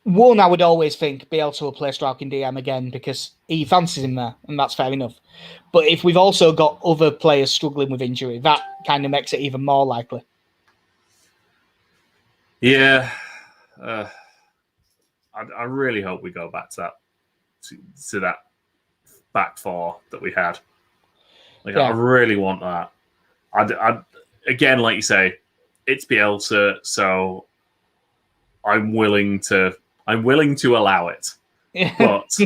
one, I would always think Bielsa will play Strauch in DM again because he fancies him there, and that's fair enough. But if we've also got other players struggling with injury, that kind of makes it even more likely. Yeah, I really hope we go back to that back four that we had. Like, yeah. I really want that. I again, like you say, it's Bielsa, so I'm willing to allow it. Yeah. But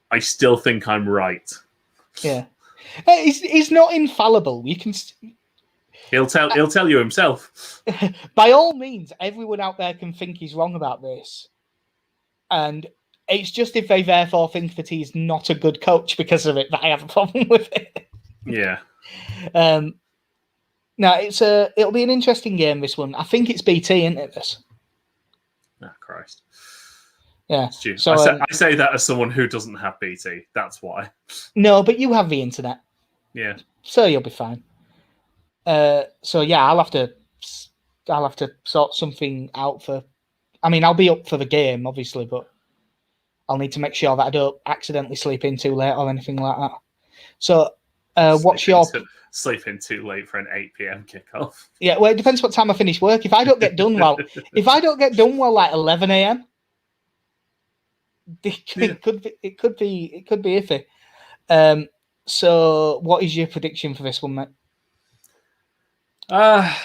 I still think I'm right. Yeah, he's not infallible. You can. He'll tell you himself. By all means, everyone out there can think he's wrong about this, and it's just if they therefore think that he's not a good coach because of it that I have a problem with it. Yeah. No, it'll be an interesting game, this one. I think it's BT, isn't it? This. Oh, Christ. Yeah. So I say that as someone who doesn't have BT. That's why. No, but you have the internet. Yeah. So you'll be fine. So yeah, I'll have to sort something out for. I mean, I'll be up for the game, obviously, but I'll need to make sure that I don't accidentally sleep in too late or anything like that. So, sleep in too late for an 8 p.m. kickoff? Yeah, well, it depends what time I finish work. If I don't get done well, like 11 a.m., it could be iffy. So, what is your prediction for this one, mate? I'm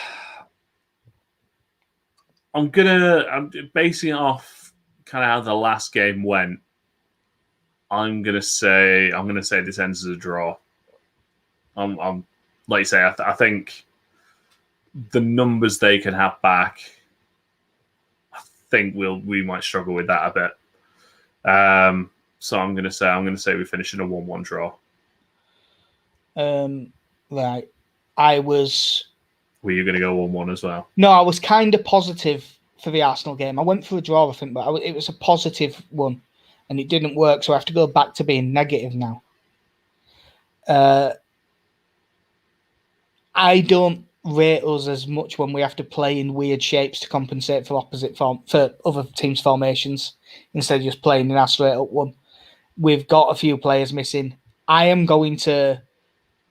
basing it off kind of how the last game went. I'm gonna say this ends as a draw. I'm like you say, I think the numbers they can have back, I think we might struggle with that a bit. So I'm gonna say we finish in a 1-1 draw. Right. Were you going to go 1-1 as well? No, I was kind of positive for the Arsenal game. I went for a draw, I think, but it was a positive one, and it didn't work, so I have to go back to being negative now. I don't rate us as much when we have to play in weird shapes to compensate for other teams' formations instead of just playing in our straight up one. We've got a few players missing. I am going to,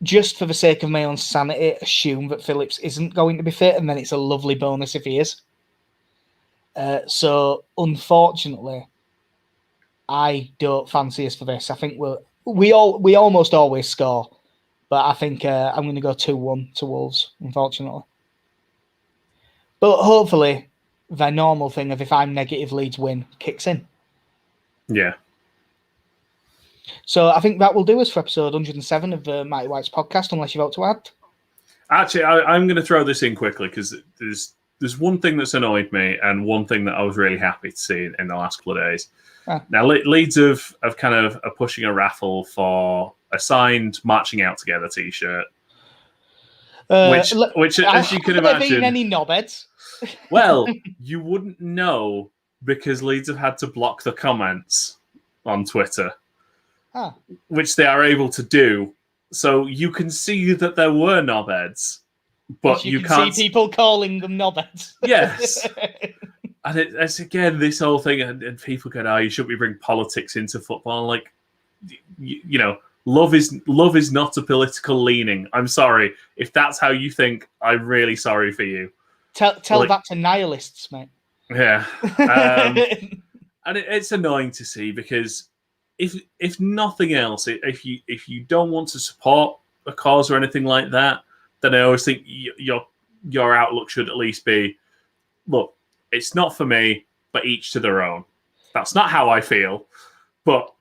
just for the sake of my own sanity, assume that Phillips isn't going to be fit, and then it's a lovely bonus if he is. So, unfortunately, I don't fancy us for this. I think we almost always score, but I think I'm going to go 2-1 to Wolves, unfortunately. But hopefully, the normal thing of if I'm negative, Leeds win kicks in. Yeah. So I think that will do us for episode 107 of the Mighty Whites podcast, unless you've got to add. Actually, I'm going to throw this in quickly because there's one thing that's annoyed me and one thing that I was really happy to see in the last couple of days. Now, Leeds have kind of are pushing a raffle for a signed Marching Out Together t-shirt, which as you can imagine... Have there been any knobheads? Well, you wouldn't know because Leeds have had to block the comments on Twitter. Which they are able to do, so you can see that there were knobheads, but you can't see people calling them knobheads. Yes, and it's again this whole thing, and people go, "Oh, you shouldn't bring politics into football." Like, you know, love is not a political leaning. I'm sorry if that's how you think. I'm really sorry for you. Tell that to nihilists, mate. Yeah, and it's annoying to see because. If nothing else, if you don't want to support a cause or anything like that, then I always think your outlook should at least be, look, it's not for me, but each to their own. That's not how I feel, but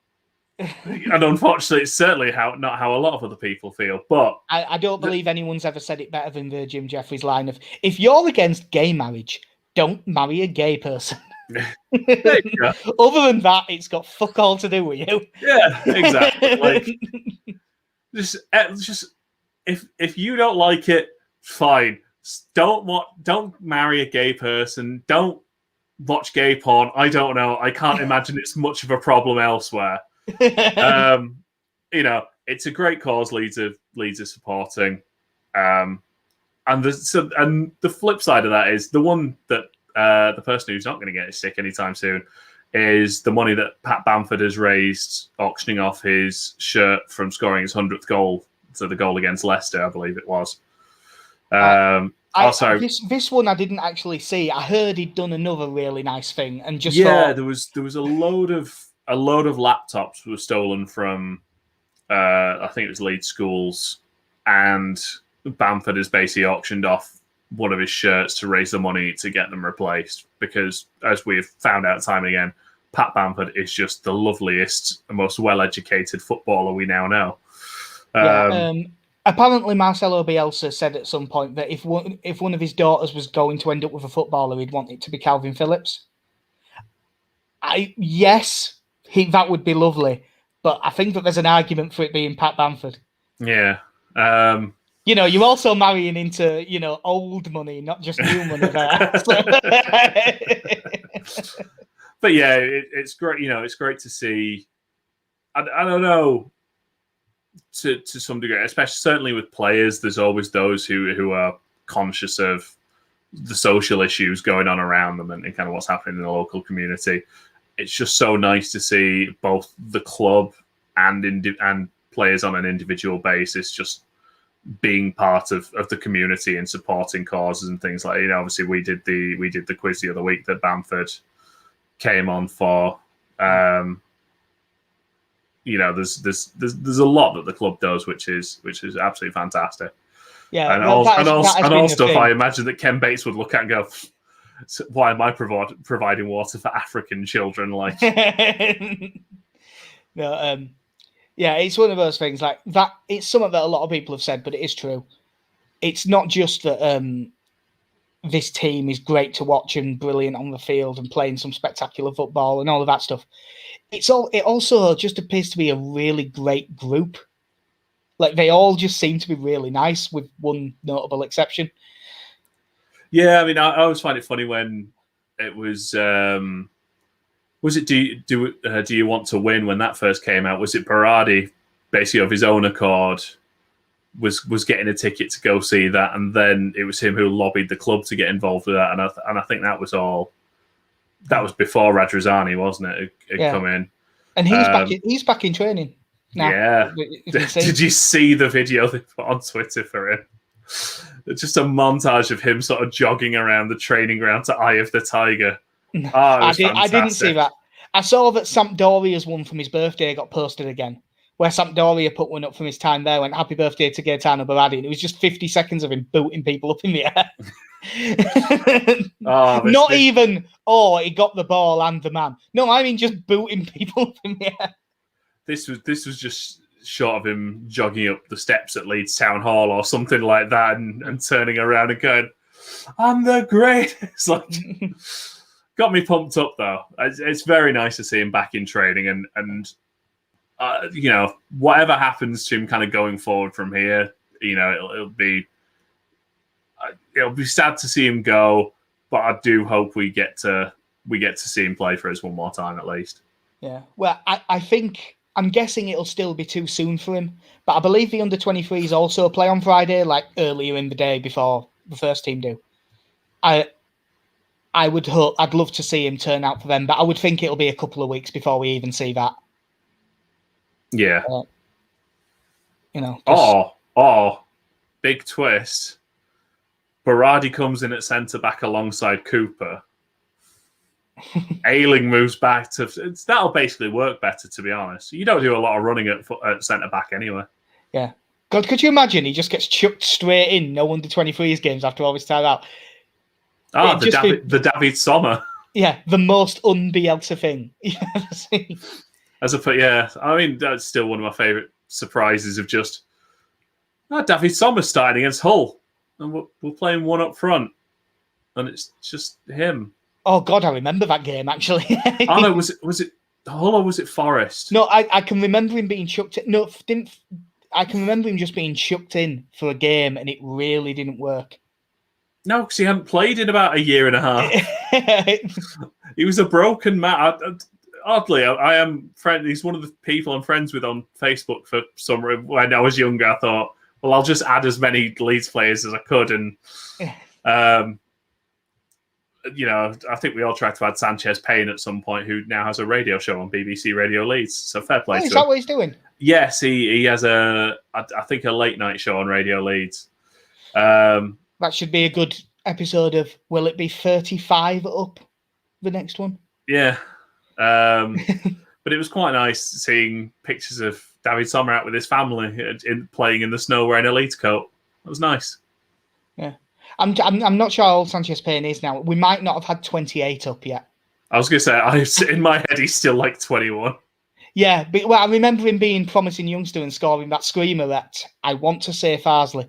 And unfortunately, it's certainly not how a lot of other people feel. But I don't believe anyone's ever said it better than the Jim Jeffries line of, if you're against gay marriage, don't marry a gay person. there you go. Other than that, it's got fuck all to do with you. Yeah, exactly. Like, just if you don't like it, fine. Don't marry a gay person. Don't watch gay porn. I don't know. I can't imagine it's much of a problem elsewhere. It's a great cause. Leeds are supporting, and the flip side of that is the one that the person who's not going to get sick anytime soon is the money that Pat Bamford has raised auctioning off his shirt from scoring his 100th goal, so the goal against Leicester, I believe it was. This one I didn't actually see. I heard he'd done another really nice thing, and just there was a load of laptops were stolen from I think it was Leeds schools, and Bamford has basically auctioned off one of his shirts to raise the money to get them replaced, because as we've found out time and again, Pat Bamford is just the loveliest and most well-educated footballer we now know. Apparently Marcelo Bielsa said at some point that if one of his daughters was going to end up with a footballer, he'd want it to be Calvin Phillips. That would be lovely, but I think that there's an argument for it being Pat Bamford. Yeah. You're also marrying into, old money, not just new money there. But yeah, it's great. It's great to see. I don't know, to some degree, especially certainly with players. There's always those who are conscious of the social issues going on around them and kind of what's happening in the local community. It's just so nice to see both the club and players on an individual basis just being part of the community and supporting causes and things like, obviously we did the quiz the other week that Bamford came on for. There's a lot that the club does, which is absolutely fantastic. Yeah, and all stuff I imagine that Ken Bates would look at and go, why am I providing water for African children? Like, no, yeah, it's one of those things like that. It's something that a lot of people have said, but it is true. It's not just that this team is great to watch and brilliant on the field and playing some spectacular football and all of that stuff. It also just appears to be a really great group. Like, they all just seem to be really nice, with one notable exception. Yeah, I mean, I always find it funny when it was it do you want to win when that first came out? Was it Berardi, basically of his own accord, was getting a ticket to go see that, and then it was him who lobbied the club to get involved with that, and I think that was all. That was before Radrizzani, wasn't it? Had come in, and he's back in training now. Yeah. Did you see the video they put on Twitter for him? Just a montage of him sort of jogging around the training ground to Eye of the Tiger. I didn't see that. I saw that Sampdoria's one from his birthday got posted again, where Sampdoria put one up from his time there, went happy birthday to Gaetano Berardi, and it was just 50 seconds of him booting people up in the air. He got the ball and the man. No, I mean just booting people up in the air. This was just short of him jogging up the steps at Leeds Town Hall or something like that, and turning around and going, "I'm the greatest." Like, got me pumped up though. It's very nice to see him back in training, and whatever happens to him kind of going forward from here, it'll be sad to see him go, but I do hope we get to see him play for us one more time at least. Yeah, well, I'm guessing it'll still be too soon for him, but I believe the under-23s also play on Friday, like earlier in the day before the first team do. I'd love to see him turn out for them, but I would think it'll be a couple of weeks before we even see that. Yeah. Big twist. Berardi comes in at centre-back alongside Cooper. Ayling moves back to... That'll basically work better, to be honest. You don't do a lot of running at centre-back anyway. Yeah. God, could you imagine he just gets chucked straight in, no under-23s games after all this time out? The David Sommer. Yeah, the most un-Bielsa thing you've ever seen. Yeah, I mean, that's still one of my favourite surprises of just, David Sommer's starting against Hull, and we're playing one up front, and it's just him. Oh God, I remember that game actually. Oh no, was it Hull or was it Forest? No, I can remember him being chucked in. No, didn't. I can remember him just being chucked in for a game, and it really didn't work. No, because he hadn't played in about a year and a half. He was a broken man. Oddly, I am friend. He's one of the people I'm friends with on Facebook. For some reason, when I was younger, I thought, well, I'll just add as many Leeds players as I could, and I think we all tried to add Sanchez Payne at some point, who now has a radio show on BBC Radio Leeds. So fair play to him. Is that what he's doing? Yes, he has I think a late night show on Radio Leeds. That should be a good episode of. Will it be 35 up? The next one. Yeah. But it was quite nice seeing pictures of David Sommer out with his family playing in the snow wearing a Leeds coat. It was nice. Yeah. I'm not sure how old Sanchez Payne is now. We might not have had 28 up yet. I was going to say, in my head, he's still like 21. Yeah, but I remember him being promising youngster and scoring that screamer that I want to say Farsley.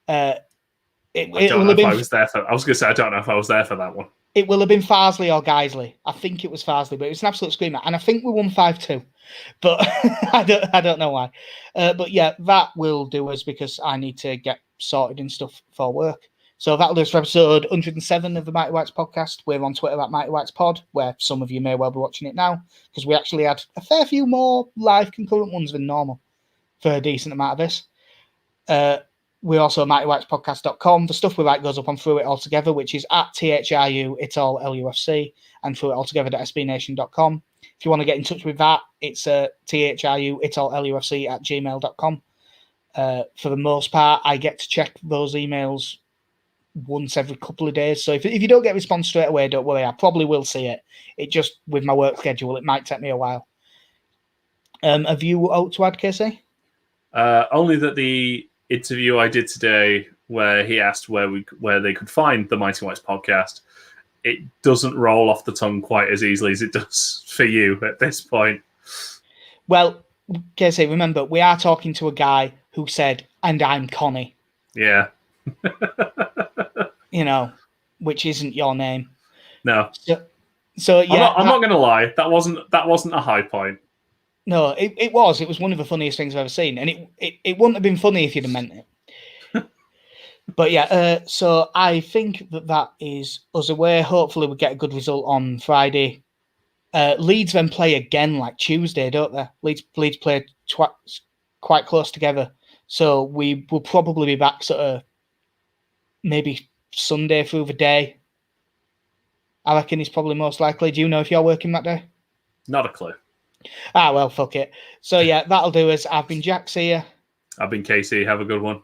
I don't know if I was there for. I was going to say I don't know if I was there for that one. It will have been Farsley or Geisley. I think it was Farsley, but it was an absolute screamer, and I think we won 5-2. But I don't know why. But yeah, that will do us because I need to get sorted and stuff for work. So that'll do us for episode 107 of the Mighty Whites podcast. We're on Twitter at Mighty Whites Pod, where some of you may well be watching it now, because we actually had a fair few more live concurrent ones than normal for a decent amount of this. We're also at mightywhitespodcast.com. The stuff we write goes up on Through It All Together, which is at THRU It All LUFC, and through it all together.sbnation.com. If you want to get in touch with that, it's THRU It All LUFC at gmail.com. For the most part, I get to check those emails once every couple of days. So if you don't get a response straight away, don't worry. I probably will see it. It just, with my work schedule, it might take me a while. Have you out to add, Casey? Only that the interview I did today, where he asked where they could find the Mighty Whites podcast, it doesn't roll off the tongue quite as easily as it does for you at this point. Well, Casey, remember, we are talking to a guy who said, "And I'm Connie." Yeah. Which isn't your name. No. So yeah, I'm not going to lie. That wasn't a high point. No, it was. It was one of the funniest things I've ever seen, and it wouldn't have been funny if you'd have meant it. But yeah, so I think that is us away. Hopefully, we get a good result on Friday. Leeds then play again like Tuesday, don't they? Leeds play quite close together, so we will probably be back sort of maybe Sunday through the day. I reckon it's probably most likely. Do you know if you're working that day? Not a clue. Well, fuck it. So yeah, that'll do us. I've been Jack. See ya. I've been Casey. Have a good one.